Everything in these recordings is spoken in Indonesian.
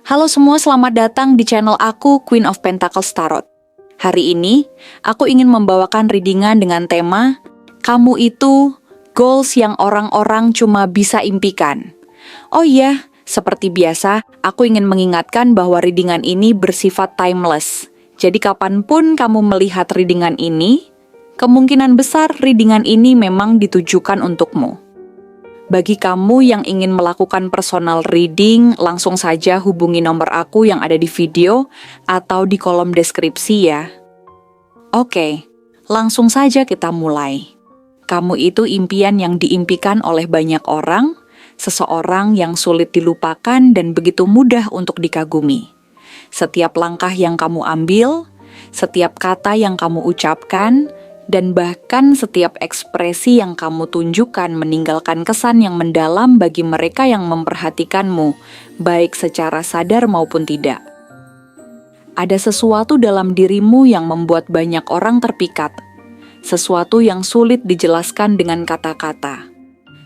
Halo semua, selamat datang di channel aku, Queen of Pentacles Tarot. Hari ini, aku ingin membawakan readingan dengan tema Kamu itu goals yang orang-orang cuma bisa impikan. Oh iya, seperti biasa, aku ingin mengingatkan bahwa readingan ini bersifat timeless. Jadi kapanpun kamu melihat readingan ini, kemungkinan besar readingan ini memang ditujukan untukmu. Bagi kamu yang ingin melakukan personal reading, langsung saja hubungi nomor aku yang ada di video atau di kolom deskripsi ya. Oke, langsung saja kita mulai. Kamu itu impian yang diimpikan oleh banyak orang, seseorang yang sulit dilupakan dan begitu mudah untuk dikagumi. Setiap langkah yang kamu ambil, setiap kata yang kamu ucapkan, dan bahkan setiap ekspresi yang kamu tunjukkan meninggalkan kesan yang mendalam bagi mereka yang memperhatikanmu, baik secara sadar maupun tidak. Ada sesuatu dalam dirimu yang membuat banyak orang terpikat, sesuatu yang sulit dijelaskan dengan kata-kata,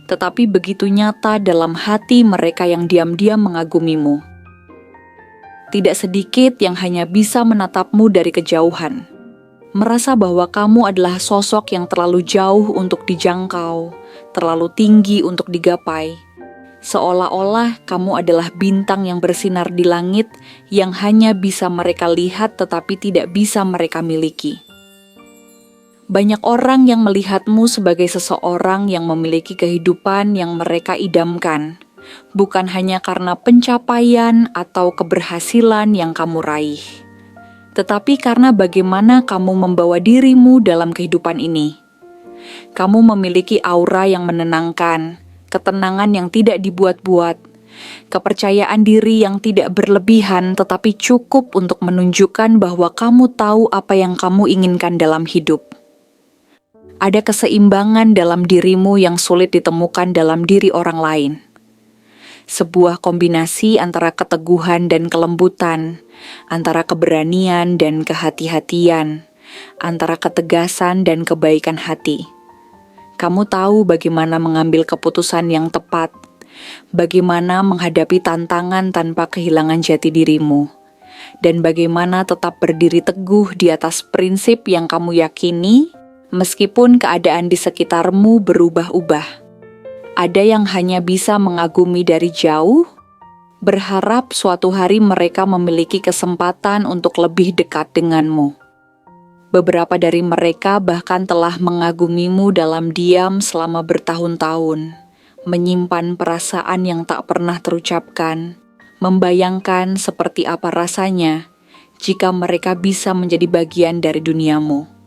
tetapi begitu nyata dalam hati mereka yang diam-diam mengagumimu. Tidak sedikit yang hanya bisa menatapmu dari kejauhan, merasa bahwa kamu adalah sosok yang terlalu jauh untuk dijangkau, terlalu tinggi untuk digapai. Seolah-olah kamu adalah bintang yang bersinar di langit yang hanya bisa mereka lihat tetapi tidak bisa mereka miliki. Banyak orang yang melihatmu sebagai seseorang yang memiliki kehidupan yang mereka idamkan, bukan hanya karena pencapaian atau keberhasilan yang kamu raih, tetapi karena bagaimana kamu membawa dirimu dalam kehidupan ini. Kamu memiliki aura yang menenangkan, ketenangan yang tidak dibuat-buat, kepercayaan diri yang tidak berlebihan tetapi cukup untuk menunjukkan bahwa kamu tahu apa yang kamu inginkan dalam hidup. Ada keseimbangan dalam dirimu yang sulit ditemukan dalam diri orang lain. Sebuah kombinasi antara keteguhan dan kelembutan, antara keberanian dan kehati-hatian, antara ketegasan dan kebaikan hati. Kamu tahu bagaimana mengambil keputusan yang tepat, bagaimana menghadapi tantangan tanpa kehilangan jati dirimu, dan bagaimana tetap berdiri teguh di atas prinsip yang kamu yakini, meskipun keadaan di sekitarmu berubah-ubah. Ada yang hanya bisa mengagumi dari jauh, berharap suatu hari mereka memiliki kesempatan untuk lebih dekat denganmu. Beberapa dari mereka bahkan telah mengagumimu dalam diam selama bertahun-tahun, menyimpan perasaan yang tak pernah terucapkan, membayangkan seperti apa rasanya jika mereka bisa menjadi bagian dari duniamu.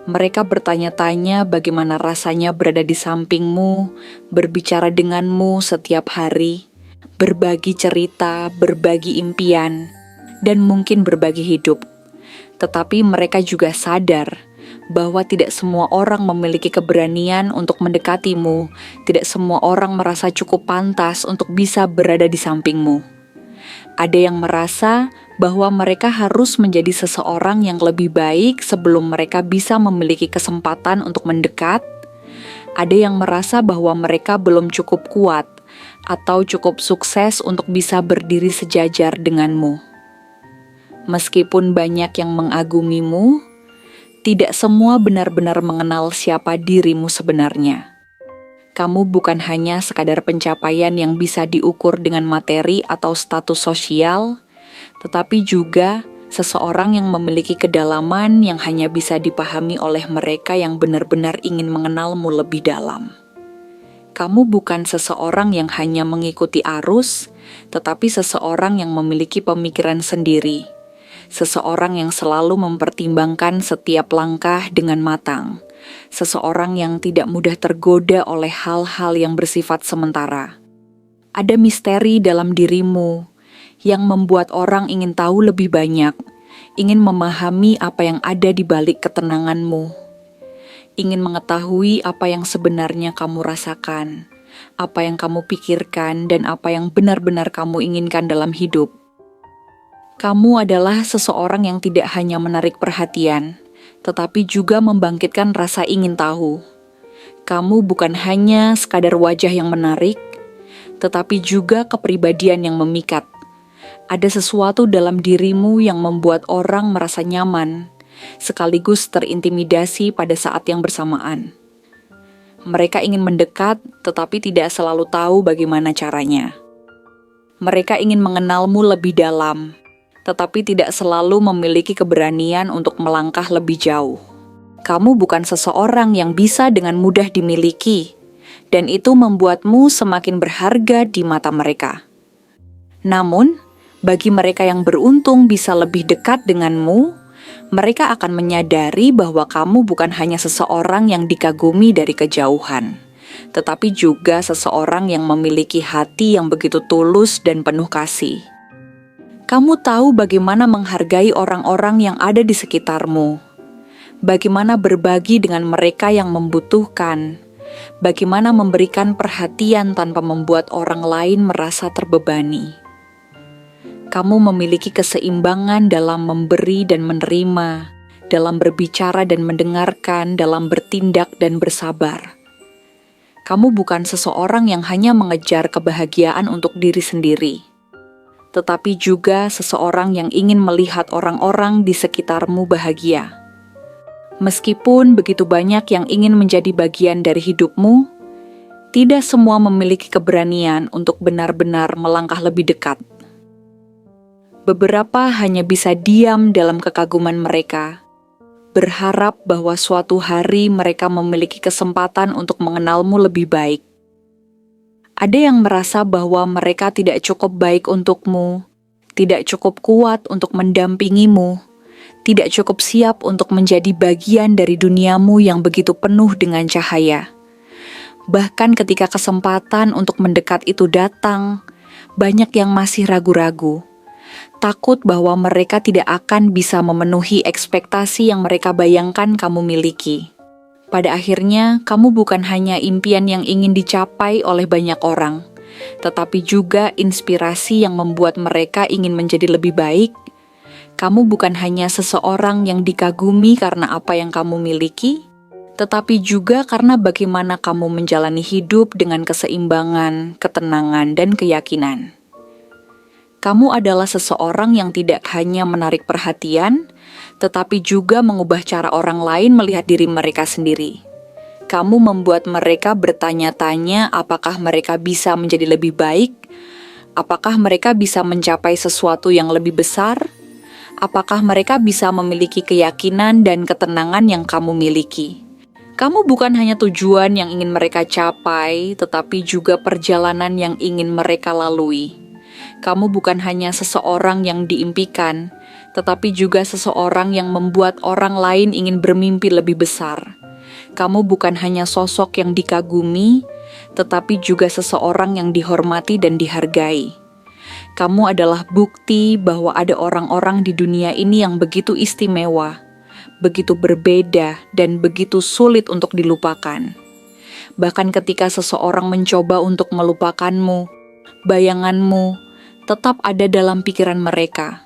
Mereka bertanya-tanya bagaimana rasanya berada di sampingmu, berbicara denganmu setiap hari, berbagi cerita, berbagi impian, dan mungkin berbagi hidup. Tetapi mereka juga sadar bahwa tidak semua orang memiliki keberanian untuk mendekatimu, tidak semua orang merasa cukup pantas untuk bisa berada di sampingmu. Ada yang merasa bahwa mereka harus menjadi seseorang yang lebih baik sebelum mereka bisa memiliki kesempatan untuk mendekat. Ada yang merasa bahwa mereka belum cukup kuat atau cukup sukses untuk bisa berdiri sejajar denganmu. Meskipun banyak yang mengagumimu, tidak semua benar-benar mengenal siapa dirimu sebenarnya. Kamu bukan hanya sekadar pencapaian yang bisa diukur dengan materi atau status sosial, tetapi juga seseorang yang memiliki kedalaman yang hanya bisa dipahami oleh mereka yang benar-benar ingin mengenalmu lebih dalam. Kamu bukan seseorang yang hanya mengikuti arus, tetapi seseorang yang memiliki pemikiran sendiri. Seseorang yang selalu mempertimbangkan setiap langkah dengan matang. Seseorang yang tidak mudah tergoda oleh hal-hal yang bersifat sementara. Ada misteri dalam dirimu yang membuat orang ingin tahu lebih banyak, ingin memahami apa yang ada di balik ketenanganmu, ingin mengetahui apa yang sebenarnya kamu rasakan, apa yang kamu pikirkan, dan apa yang benar-benar kamu inginkan dalam hidup. Kamu adalah seseorang yang tidak hanya menarik perhatian, tetapi juga membangkitkan rasa ingin tahu. Kamu bukan hanya sekadar wajah yang menarik, tetapi juga kepribadian yang memikat. Ada sesuatu dalam dirimu yang membuat orang merasa nyaman, sekaligus terintimidasi pada saat yang bersamaan. Mereka ingin mendekat, tetapi tidak selalu tahu bagaimana caranya. Mereka ingin mengenalmu lebih dalam, tetapi tidak selalu memiliki keberanian untuk melangkah lebih jauh. Kamu bukan seseorang yang bisa dengan mudah dimiliki, dan itu membuatmu semakin berharga di mata mereka. Namun, bagi mereka yang beruntung bisa lebih dekat denganmu, mereka akan menyadari bahwa kamu bukan hanya seseorang yang dikagumi dari kejauhan, tetapi juga seseorang yang memiliki hati yang begitu tulus dan penuh kasih. Kamu tahu bagaimana menghargai orang-orang yang ada di sekitarmu, bagaimana berbagi dengan mereka yang membutuhkan, bagaimana memberikan perhatian tanpa membuat orang lain merasa terbebani. Kamu memiliki keseimbangan dalam memberi dan menerima, dalam berbicara dan mendengarkan, dalam bertindak dan bersabar. Kamu bukan seseorang yang hanya mengejar kebahagiaan untuk diri sendiri, tetapi juga seseorang yang ingin melihat orang-orang di sekitarmu bahagia. Meskipun begitu banyak yang ingin menjadi bagian dari hidupmu, tidak semua memiliki keberanian untuk benar-benar melangkah lebih dekat. Beberapa hanya bisa diam dalam kekaguman mereka, berharap bahwa suatu hari mereka memiliki kesempatan untuk mengenalmu lebih baik. Ada yang merasa bahwa mereka tidak cukup baik untukmu, tidak cukup kuat untuk mendampingimu, tidak cukup siap untuk menjadi bagian dari duniamu yang begitu penuh dengan cahaya. Bahkan ketika kesempatan untuk mendekat itu datang, banyak yang masih ragu-ragu, takut bahwa mereka tidak akan bisa memenuhi ekspektasi yang mereka bayangkan kamu miliki. Pada akhirnya, kamu bukan hanya impian yang ingin dicapai oleh banyak orang, tetapi juga inspirasi yang membuat mereka ingin menjadi lebih baik. Kamu bukan hanya seseorang yang dikagumi karena apa yang kamu miliki, tetapi juga karena bagaimana kamu menjalani hidup dengan keseimbangan, ketenangan, dan keyakinan. Kamu adalah seseorang yang tidak hanya menarik perhatian, tetapi juga mengubah cara orang lain melihat diri mereka sendiri. Kamu membuat mereka bertanya-tanya apakah mereka bisa menjadi lebih baik, apakah mereka bisa mencapai sesuatu yang lebih besar, apakah mereka bisa memiliki keyakinan dan ketenangan yang kamu miliki. Kamu bukan hanya tujuan yang ingin mereka capai, tetapi juga perjalanan yang ingin mereka lalui. Kamu bukan hanya seseorang yang diimpikan, tetapi juga seseorang yang membuat orang lain ingin bermimpi lebih besar. Kamu bukan hanya sosok yang dikagumi, tetapi juga seseorang yang dihormati dan dihargai. Kamu adalah bukti bahwa ada orang-orang di dunia ini yang begitu istimewa, begitu berbeda, dan begitu sulit untuk dilupakan. Bahkan ketika seseorang mencoba untuk melupakanmu, bayanganmu tetap ada dalam pikiran mereka.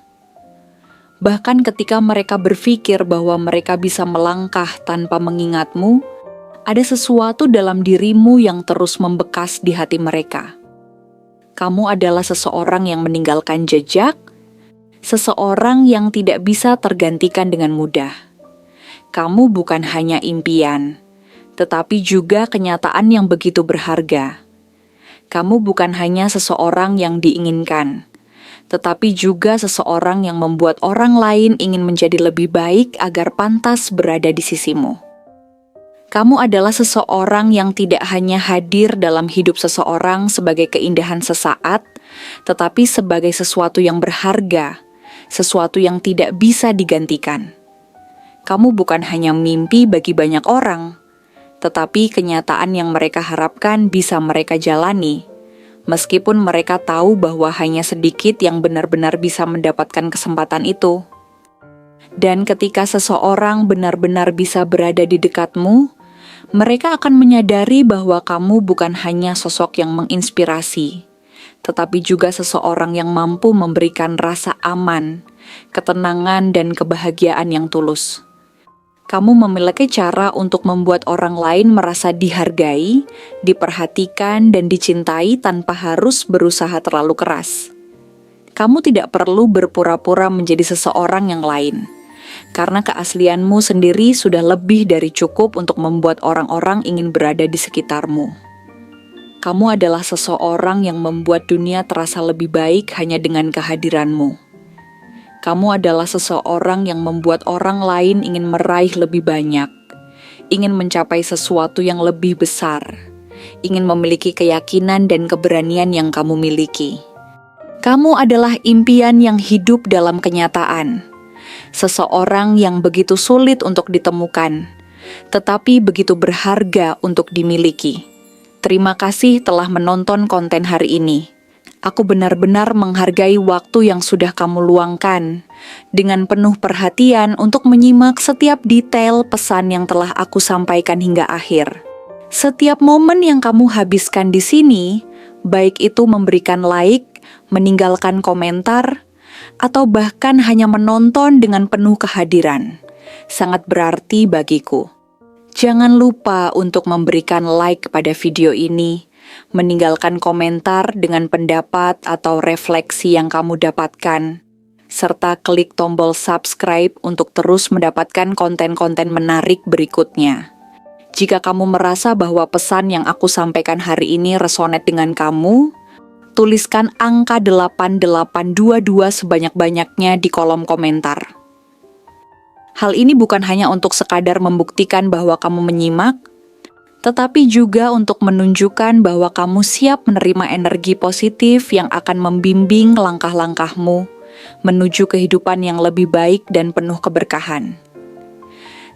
Bahkan ketika mereka berpikir bahwa mereka bisa melangkah tanpa mengingatmu, ada sesuatu dalam dirimu yang terus membekas di hati mereka. Kamu adalah seseorang yang meninggalkan jejak, seseorang yang tidak bisa tergantikan dengan mudah. Kamu bukan hanya impian, tetapi juga kenyataan yang begitu berharga. Kamu bukan hanya seseorang yang diinginkan, tetapi juga seseorang yang membuat orang lain ingin menjadi lebih baik agar pantas berada di sisimu. Kamu adalah seseorang yang tidak hanya hadir dalam hidup seseorang sebagai keindahan sesaat, tetapi sebagai sesuatu yang berharga, sesuatu yang tidak bisa digantikan. Kamu bukan hanya mimpi bagi banyak orang, tetapi kenyataan yang mereka harapkan bisa mereka jalani, meskipun mereka tahu bahwa hanya sedikit yang benar-benar bisa mendapatkan kesempatan itu. Dan ketika seseorang benar-benar bisa berada di dekatmu, mereka akan menyadari bahwa kamu bukan hanya sosok yang menginspirasi, tetapi juga seseorang yang mampu memberikan rasa aman, ketenangan, dan kebahagiaan yang tulus. Kamu memiliki cara untuk membuat orang lain merasa dihargai, diperhatikan, dan dicintai tanpa harus berusaha terlalu keras. Kamu tidak perlu berpura-pura menjadi seseorang yang lain, karena keaslianmu sendiri sudah lebih dari cukup untuk membuat orang-orang ingin berada di sekitarmu. Kamu adalah seseorang yang membuat dunia terasa lebih baik hanya dengan kehadiranmu. Kamu adalah seseorang yang membuat orang lain ingin meraih lebih banyak, ingin mencapai sesuatu yang lebih besar, ingin memiliki keyakinan dan keberanian yang kamu miliki. Kamu adalah impian yang hidup dalam kenyataan. Seseorang yang begitu sulit untuk ditemukan, tetapi begitu berharga untuk dimiliki. Terima kasih telah menonton konten hari ini. Aku benar-benar menghargai waktu yang sudah kamu luangkan dengan penuh perhatian untuk menyimak setiap detail pesan yang telah aku sampaikan hingga akhir. Setiap momen yang kamu habiskan di sini, baik itu memberikan like, meninggalkan komentar, atau bahkan hanya menonton dengan penuh kehadiran, sangat berarti bagiku. Jangan lupa untuk memberikan like pada video ini, meninggalkan komentar dengan pendapat atau refleksi yang kamu dapatkan, serta klik tombol subscribe untuk terus mendapatkan konten-konten menarik berikutnya. Jika kamu merasa bahwa pesan yang aku sampaikan hari ini resonate dengan kamu, tuliskan angka 8822 sebanyak-banyaknya di kolom komentar. Hal ini bukan hanya untuk sekadar membuktikan bahwa kamu menyimak, tetapi juga untuk menunjukkan bahwa kamu siap menerima energi positif yang akan membimbing langkah-langkahmu menuju kehidupan yang lebih baik dan penuh keberkahan.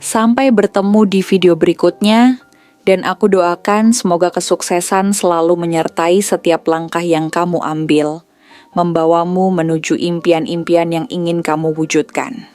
Sampai bertemu di video berikutnya, dan aku doakan semoga kesuksesan selalu menyertai setiap langkah yang kamu ambil, membawamu menuju impian-impian yang ingin kamu wujudkan.